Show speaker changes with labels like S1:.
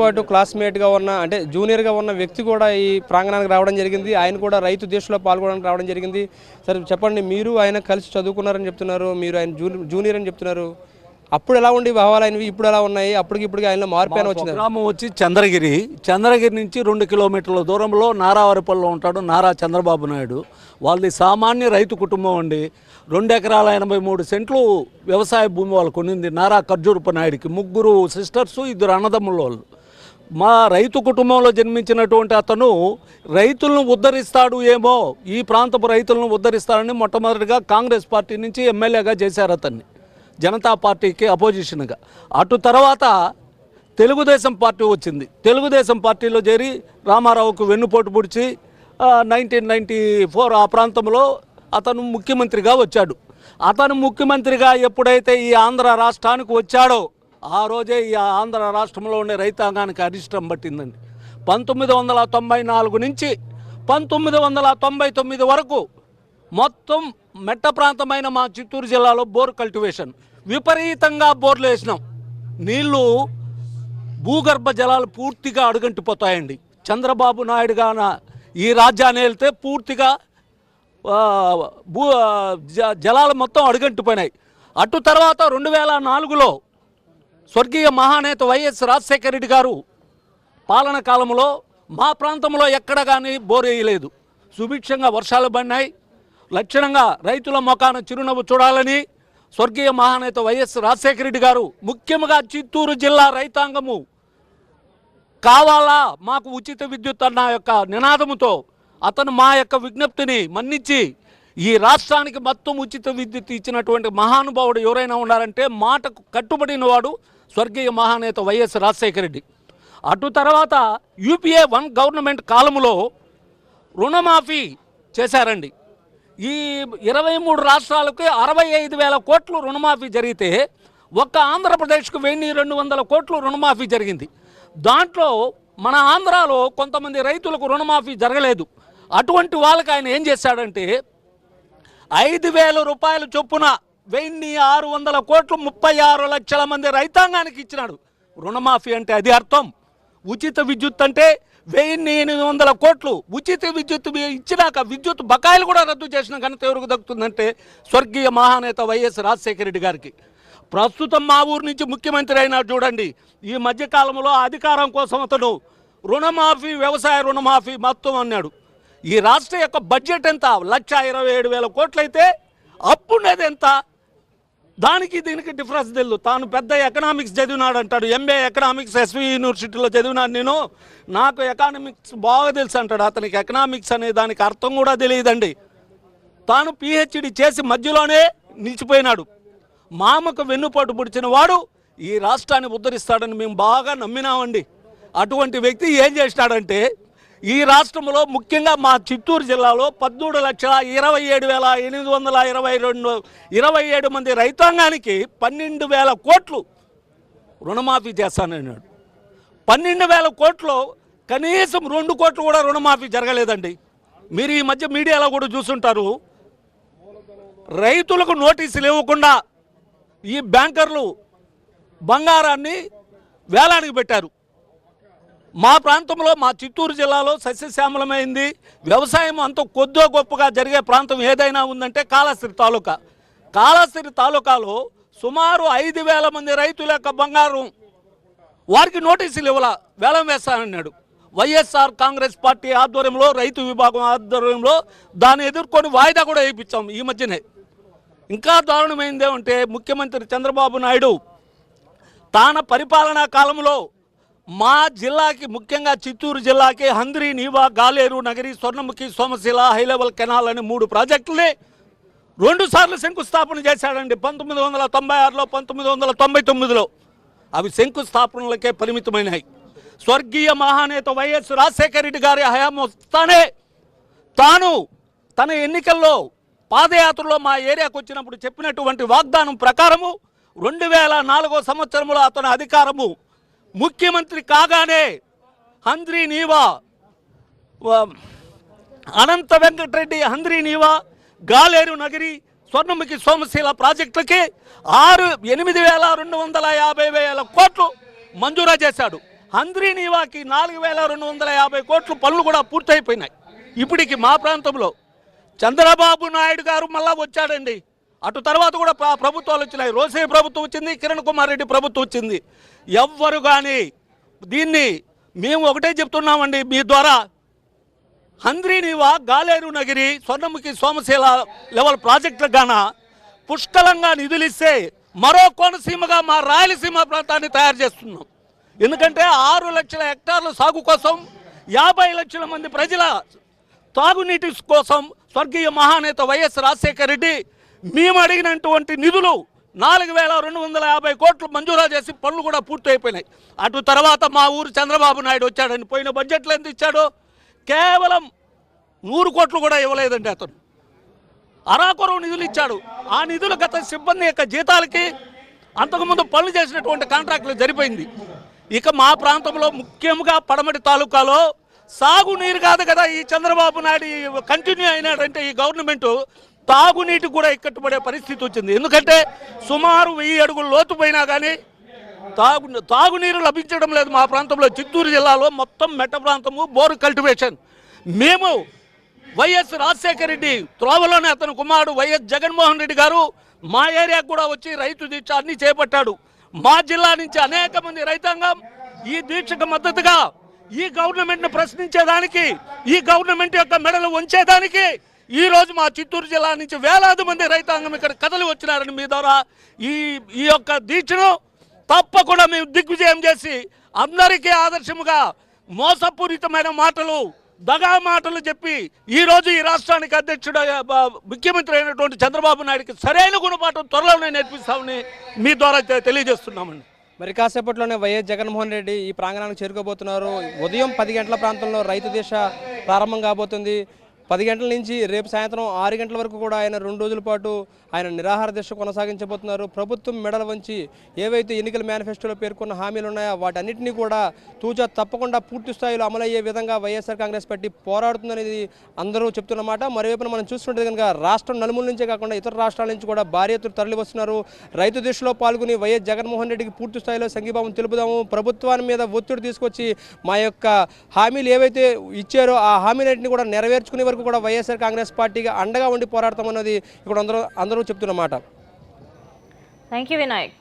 S1: పాటు క్లాస్మేట్గా ఉన్న అంటే జూనియర్గా ఉన్న వ్యక్తి కూడా ఈ ప్రాంగణానికి రావడం జరిగింది. ఆయన కూడా రైతు దీక్షలో పాల్గొనడానికి రావడం జరిగింది. సరే చెప్పండి, మీరు ఆయన కలిసి చదువుకున్నారని చెప్తున్నారు, మీరు ఆయన జూనియర్ అని చెప్తున్నారు. అప్పుడు ఎలా ఉండి భావాలు ఆయనవి, ఇప్పుడు ఎలా ఉన్నాయి? అప్పటికి ఆయనలో మార్పు అయినా వచ్చింది.
S2: గ్రామం వచ్చి చంద్రగిరి నుంచి 2 కిలోమీటర్ల దూరంలో నారావారిపల్లిలో ఉంటాడు నారా చంద్రబాబు నాయుడు. వాళ్ళది సామాన్య రైతు కుటుంబం అండి. 2 ఎకరాల 83 సెంట్లు వ్యవసాయ భూమి వాళ్ళు కొనింది నారా ఖర్జూరప్ప నాయుడికి. 3 సిస్టర్స్, 2 అన్నదమ్ముల వాళ్ళు. మా రైతు కుటుంబంలో జన్మించినటువంటి అతను రైతులను ఉద్ధరిస్తాడు ఏమో, ఈ ప్రాంతపు రైతులను ఉద్ధరిస్తాడని మొట్టమొదటిగా కాంగ్రెస్ పార్టీ నుంచి ఎమ్మెల్యేగా చేశారు అతన్ని, జనతా పార్టీకి అపోజిషన్గా. అటు తర్వాత తెలుగుదేశం పార్టీ వచ్చింది. తెలుగుదేశం పార్టీలో చేరి రామారావుకు వెన్నుపోటు పొడిచి 1994 ఆ ప్రాంతంలో అతను ముఖ్యమంత్రిగా వచ్చాడు. అతను ముఖ్యమంత్రిగా ఎప్పుడైతే ఈ ఆంధ్ర రాష్ట్రానికి వచ్చాడో ఆ రోజే ఈ ఆంధ్ర రాష్ట్రంలో ఉండే రైతాంగానికి అరిష్టం పట్టిందండి. 1994 నుంచి 1999 వరకు మొత్తం మెట్ట ప్రాంతమైన మా చిత్తూరు జిల్లాలో బోర్ కల్టివేషన్ విపరీతంగా బోర్లు వేసినాం. నీళ్లు భూగర్భ జలాలు పూర్తిగా అడుగంటిపోతాయండి. చంద్రబాబు నాయుడు గాన ఈ రాజ్యాన్ని వెళ్తే పూర్తిగా జలాలు మొత్తం అడుగంటిపోయినాయి. అటు తర్వాత 2004లో స్వర్గీయ మహానేత వైఎస్ రాజశేఖర రెడ్డి గారు పాలన కాలంలో మా ప్రాంతంలో ఎక్కడ కానీ బోర్ వేయలేదు. సుభిక్షంగా వర్షాలు పడినాయి. లక్షణంగా రైతుల మొఖాన చిరునవ్వు చూడాలని స్వర్గీయ మహానేత వైఎస్ రాజశేఖర రెడ్డి గారు, ముఖ్యంగా చిత్తూరు జిల్లా రైతాంగము కావాలా మాకు ఉచిత విద్యుత్ అన్న యొక్క నినాదముతో అతను మా యొక్క విజ్ఞప్తిని మన్నించి ఈ రాష్ట్రానికి మొత్తం ఉచిత విద్యుత్ ఇచ్చినటువంటి మహానుభావుడు ఎవరైనా ఉన్నారంటే మాటకు కట్టుబడిన వాడు స్వర్గీయ మహానేత వైఎస్ రాజశేఖర రెడ్డి. అటు తర్వాత యూపీఏ 1 గవర్నమెంట్ కాలంలో రుణమాఫీ చేశారండి. ఈ 23 రాష్ట్రాలకు 65,000 కోట్లు రుణమాఫీ జరిగితే ఒక్క ఆంధ్రప్రదేశ్కు 1,200 కోట్లు రుణమాఫీ జరిగింది. దాంట్లో మన ఆంధ్రాలో కొంతమంది రైతులకు రుణమాఫీ జరగలేదు. అటువంటి వాళ్ళకి ఆయన ఏం చేశాడంటే 5,000 రూపాయల చొప్పున 1,600 కోట్లు 36 లక్షల మంది రైతాంగానికి ఇచ్చినాడు. రుణమాఫీ అంటే అది అర్థం. ఉచిత విద్యుత్ అంటే 1,800 కోట్లు ఉచిత విద్యుత్ ఇచ్చినాక విద్యుత్ బకాయిలు కూడా రద్దు చేసిన ఘనత ఎవరికి దక్కుతుందంటే స్వర్గీయ మహానేత వైఎస్ రాజశేఖర రెడ్డి గారికి. ప్రస్తుతం మా ఊరు నుంచి ముఖ్యమంత్రి అయినాడు చూడండి. ఈ మధ్యకాలంలో అధికారం కోసం అతను రుణమాఫీ, వ్యవసాయ రుణమాఫీ మొత్తం అన్నాడు. ఈ రాష్ట్ర యొక్క బడ్జెట్ ఎంత? 1,27,000 కోట్లు అయితే అప్పుండేది ఎంత? దానికి దీనికి డిఫరెన్స్ తెలియదు. తాను పెద్ద ఎకనామిక్స్ చదివినాడు అంటాడు. ఎంఏ ఎకనామిక్స్ ఎస్వి యూనివర్సిటీలో చదివినాడు నేను, నాకు ఎకనామిక్స్ బాగా తెలుసు అంటాడు. అతనికి ఎకనామిక్స్ అనే దానికి అర్థం కూడా తెలియదండి. తాను పిహెచ్డి చేసి మధ్యలోనే నిలిచిపోయినాడు. మామకు వెన్నుపోటు పొడిచిన వాడు ఈ రాష్ట్రాన్ని ఉద్ధరిస్తాడని మేము బాగా నమ్మినామండి. అటువంటి వ్యక్తి ఏం చేసినాడంటే ఈ రాష్ట్రంలో ముఖ్యంగా మా చిత్తూరు జిల్లాలో 13,27,822 మంది రైతాంగానికి 12,000 కోట్లు రుణమాఫీ చేస్తానన్నాడు. 12,000 కోట్లు కనీసం 2 కోట్లు కూడా రుణమాఫీ జరగలేదండి. మీరు ఈ మధ్య మీడియాలో కూడా చూస్తుంటారు. రైతులకు నోటీసులు ఇవ్వకుండా ఈ బ్యాంకర్లు బంగారాన్ని వేలానికి పెట్టారు. మా ప్రాంతంలో, మా చిత్తూరు జిల్లాలో సస్యశ్యామలమైంది. వ్యవసాయం అంత కొద్దో గొప్పగా జరిగే ప్రాంతం ఏదైనా ఉందంటే కాళహస్తి తాలూకా. కాళహస్తి తాలూకాలో సుమారు 5,000 మంది రైతుల యొక్క బంగారం వారికి నోటీసులు ఇవ్వాల, వేలం వేస్తానన్నాడు. వైఎస్ఆర్ కాంగ్రెస్ పార్టీ ఆధ్వర్యంలో, రైతు విభాగం ఆధ్వర్యంలో దాన్ని ఎదుర్కొని వాయిదా కూడా వేయించాం ఈ మధ్యనే. ఇంకా దారుణమైంది ఏమంటే ముఖ్యమంత్రి చంద్రబాబు నాయుడు తాన పరిపాలనా కాలంలో మా జిల్లాకి, ముఖ్యంగా చిత్తూరు జిల్లాకి Handri, Neeva, Galeru, Nagari, Swarnamukhi, Somasila, high level canal అనే 3 ప్రాజెక్టులని 2 సార్లు శంకుస్థాపన చేశాడండి. 1996లో, 1999లో. అవి శంకుస్థాపనలకే పరిమితమైనాయి. స్వర్గీయ మహానేత వైఎస్ రాజశేఖర రెడ్డి గారి హయాం వస్తానే తాను తన ఎన్నికల్లో పాదయాత్రలో మా ఏరియాకు వచ్చినప్పుడు చెప్పినటువంటి వాగ్దానం ప్రకారము 2004 సంవత్సరంలో అతని అధికారము ముఖ్యమంత్రి కాగానే హంద్రి, నీవా, అనంత వెంకటరెడ్డి, హంద్రి, నీవా, గాలేరు, నగరి, స్వర్ణముఖి, సోమశీల ప్రాజెక్టులకి 8,250,000 కోట్లు మంజూరు చేశాడు. హంద్రీనీవాకి 4,250 కోట్లు పనులు కూడా పూర్తయిపోయినాయి ఇప్పటికి మా ప్రాంతంలో. చంద్రబాబు నాయుడు గారు మళ్ళా వచ్చాడండి. అటు తర్వాత కూడా ప్రభుత్వాలు వచ్చినాయి. రోసే ప్రభుత్వం వచ్చింది, కిరణ్ కుమార్ రెడ్డి ప్రభుత్వం వచ్చింది. ఎవ్వరు కానీ దీన్ని మేము ఒకటే చెప్తున్నామండి మీ ద్వారా, హంద్రీనీవా, గాలేరు నగిరి, స్వర్ణముఖి, సోమశీల లెవెల్ ప్రాజెక్టులకు గాన పుష్కలంగా నిధులు ఇస్తే మరో కోనసీమగా మా రాయలసీమ ప్రాంతాన్ని తయారు చేస్తున్నాం. ఎందుకంటే 6 లక్షల హెక్టార్ల సాగు కోసం 50 లక్షల మంది ప్రజల తాగునీటి కోసం స్వర్గీయ మహానేత వైఎస్ రాజశేఖర రెడ్డి మేము అడిగినటువంటి నిధులు 4,250 కోట్లు మంజూరు చేసి పనులు కూడా పూర్తయిపోయినాయి. అటు తర్వాత మా ఊరు చంద్రబాబు నాయుడు వచ్చాడని పోయిన బడ్జెట్లో ఎంత ఇచ్చాడో కేవలం 100 కోట్లు కూడా ఇవ్వలేదండి. అతను అరాకొరవు నిధులు ఇచ్చాడు. ఆ నిధులు గత సిబ్బంది యొక్క జీతాలకి అంతకుముందు పనులు చేసినటువంటి కాంట్రాక్టులు జరిపోయింది. ఇక మా ప్రాంతంలో ముఖ్యంగా పడమటి తాలూకాలో సాగునీరు కాదు కదా ఈ చంద్రబాబు నాయుడు కంటిన్యూ అయినాడంటే ఈ గవర్నమెంట్ తాగునీటి కూడా ఇక్కట్టుపడే పరిస్థితి వచ్చింది. ఎందుకంటే సుమారు 1000 అడుగులు లోతు పోయినా కానీ తాగునీరు లభించడం లేదు మా ప్రాంతంలో. చిత్తూరు జిల్లాలో మొత్తం మెట్ట ప్రాంతము బోరు కల్టివేషన్. మేము వైఎస్ రాజశేఖర రెడ్డి త్రోవలోనే అతని కుమారుడు వైఎస్ జగన్మోహన్ రెడ్డి గారు మా ఏరియాకు కూడా వచ్చి రైతు దీక్ష అన్ని చేపట్టాడు. మా జిల్లా నుంచి అనేక మంది రైతాంగం ఈ దీక్షకు మద్దతుగా ఈ గవర్నమెంట్ను ప్రశ్నించేదానికి, ఈ గవర్నమెంట్ యొక్క మెడలు వంచేదానికి ఈ రోజు మా చిత్తూరు జిల్లా నుంచి వేలాది మంది రైతాంగం ఇక్కడ కథలు వచ్చినారని మీ ద్వారా ఈ యొక్క దీక్షను తప్పకుండా మేము దిగ్విజయం చేసి అందరికీ ఆదర్శముగా మోసపూరితమైన మాటలు, దగా మాటలు చెప్పి ఈరోజు ఈ రాష్ట్రానికి అధ్యక్షుడు ముఖ్యమంత్రి అయినటువంటి చంద్రబాబు నాయుడికి సరైన గుణపాఠం త్వరలోనే నేర్పిస్తామని మీ ద్వారా తెలియజేస్తున్నామండి.
S1: మరి కాసేపట్లోనే వైఎస్ జగన్మోహన్ రెడ్డి ఈ ప్రాంగణానికి చేరుకోబోతున్నారు. ఉదయం 10 గంటల ప్రాంతంలో రైతు దీక్ష ప్రారంభం కాబోతుంది. 10 గంటల నుంచి రేపు సాయంత్రం 6 గంటల వరకు కూడా ఆయన 2 రోజుల పాటు ఆయన నిరాహార దీక్ష కొనసాగించబోతున్నారు. ప్రభుత్వం మెడల వంచి ఏవైతే ఎన్నికల మేనిఫెస్టోలో పేర్కొన్న హామీలు ఉన్నాయో వాటన్నిటినీ కూడా తూచా తప్పకుండా పూర్తి స్థాయిలో అమలయ్యే విధంగా వైఎస్ఆర్ కాంగ్రెస్ పార్టీ పోరాడుతుందనేది అందరూ చెప్తున్నమాట. మరోవైపున మనం చూస్తుంటే కనుక రాష్ట్రం నలుమూల నుంచే కాకుండా ఇతర రాష్ట్రాల నుంచి కూడా భారీ ఎత్తున తరలి వస్తున్నారు. రైతు దీక్షలో పాల్గొని వైఎస్ జగన్మోహన్ రెడ్డికి పూర్తి స్థాయిలో సంఘీభావం తెలుపుదాము, ప్రభుత్వాన్ని మీద ఒత్తిడి తీసుకొచ్చి మా యొక్క హామీలు ఏవైతే ఇచ్చారో ఆ హామీలన్నింటినీ కూడా నెరవేర్చుకునే వరకు కూడా వైఎస్ఆర్ కాంగ్రెస్ పార్టీగా అండగా ఉండి పోరాడతామన్నది ఇక్కడ అందరూ చెప్తున్నమాట.
S3: Thank you Vinayak.